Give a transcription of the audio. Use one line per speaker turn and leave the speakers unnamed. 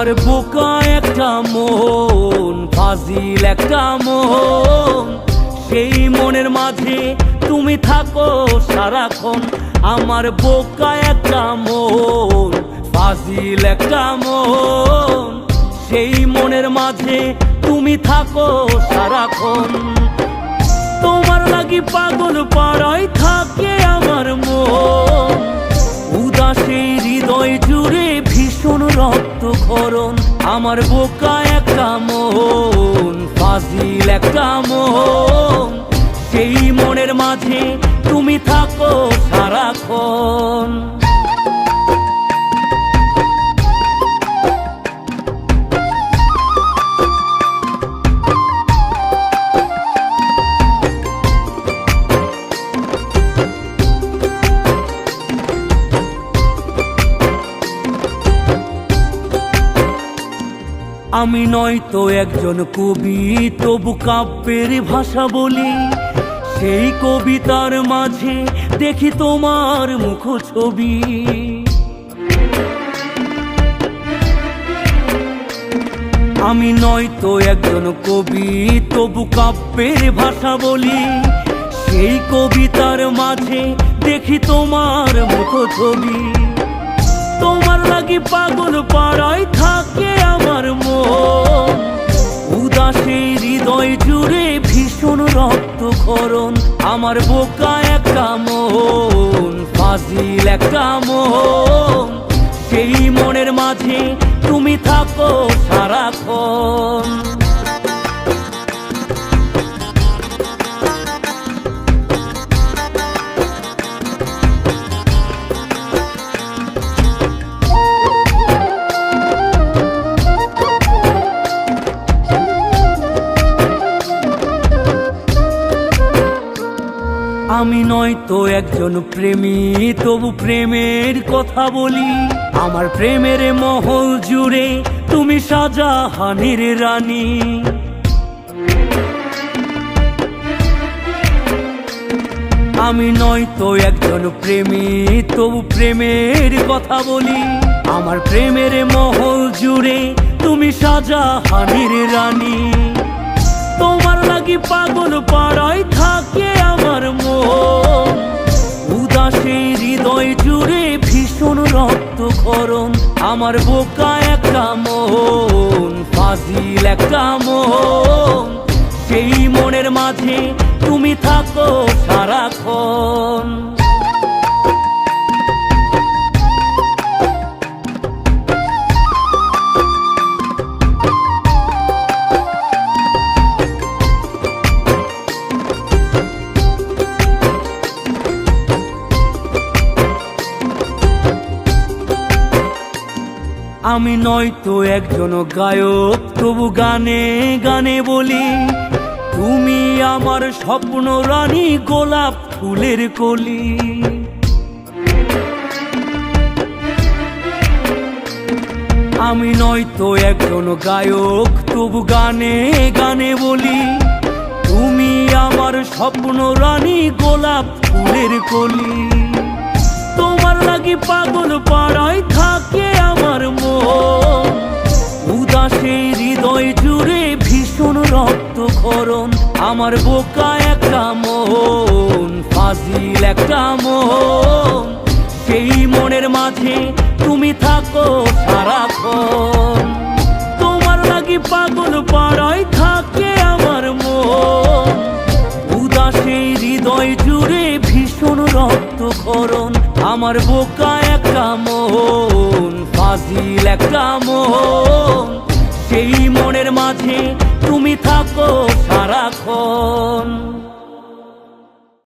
আমার বোকা একটা মন, ফাজিল একটা মন, সেই মনের মাঝে তুমি থাকো সারাক্ষণ। আমার বোকা একটা মন, ফাজিল একটা মন, সেই মনের মাঝে তুমি থাকো সারাক্ষণ। তোমার লাগি পাগল পাড়ায় থাকে আমার মন, উদাসে হৃদয় জুড়ে ভীষণ রক্তক্ষরণ। আমার বোকা একটা মন, ফাজিল একটা মন, সেই মনের মাঝে তুমি থাকো সারাক্ষণ। আমি নয়তো একজন কবি, তবু কাব্যের ভাষা বলি। সেই কবিতার মাঝে দেখি তোমার মুখ ছবি। আমি নয়তো একজন কবি, তবু কাব্যের ভাষা বলি। সেই কবিতার মাঝে দেখি তোমার মুখ ছবি। তোমার লাগি পাগল পাড়ায় থাকে আমার মন, উদাসে হৃদয় জুড়ে ভীষণ রক্তক্ষরণ। আমার বোকা একটা মন, ফাজিল একটা মন, সেই মনের মাঝে তুমি থাকো সারাক্ষণ। আমি নয়তো একজন প্রেমী, তবু প্রেমের কথা বলি। আমার প্রেমের মহল জুড়ে তুমি শাহজাহানের রানী। আমি নয়তো একজন প্রেমী, তবু প্রেমের কথা বলি। আমার প্রেমের মহল জুড়ে তুমি শাহজাহানের রানী। তোমার লাগি পাগল পাড়ায় থাকে আমার মন, উদাসে হৃদয় জুড়ে ভীষণ রক্তক্ষরণ। আমার বোকা একটা মন, ফাজিল একটা মন, সেই মনের মাঝে তুমি থাকো সারাক্ষণ। আমি নয়তো একজন গায়ক, তবু গানে গানে বলি। তুমি আমার স্বপ্ন রানী, গোলাপ ফুলের কলি। আমি নয়তো একজন গায়ক, তবু গানে গানে বলি। তুমি আমার স্বপ্ন রানী, গোলাপ ফুলের কলি। তোমার লাগি পাগল পাড়ায় থাকে আমার মন, উদাসে হৃদয় জুড়ে ভীষণ রক্তক্ষরণ। আমার বোকা একটা মন, ফাজিল একটা মন, সেই মনের মাঝে তুমি থাকো সারাক্ষণ। তোমার লাগি পাগল পাড়ায় থাকে আমার মন, উদাসে হৃদয় জুড়ে ভীষণ রক্তক্ষরণ। আমার বোকা একটা মন, ফাজিল একটা মন, সেই মনের মাঝে তুমি থাকো সারাক্ষণ।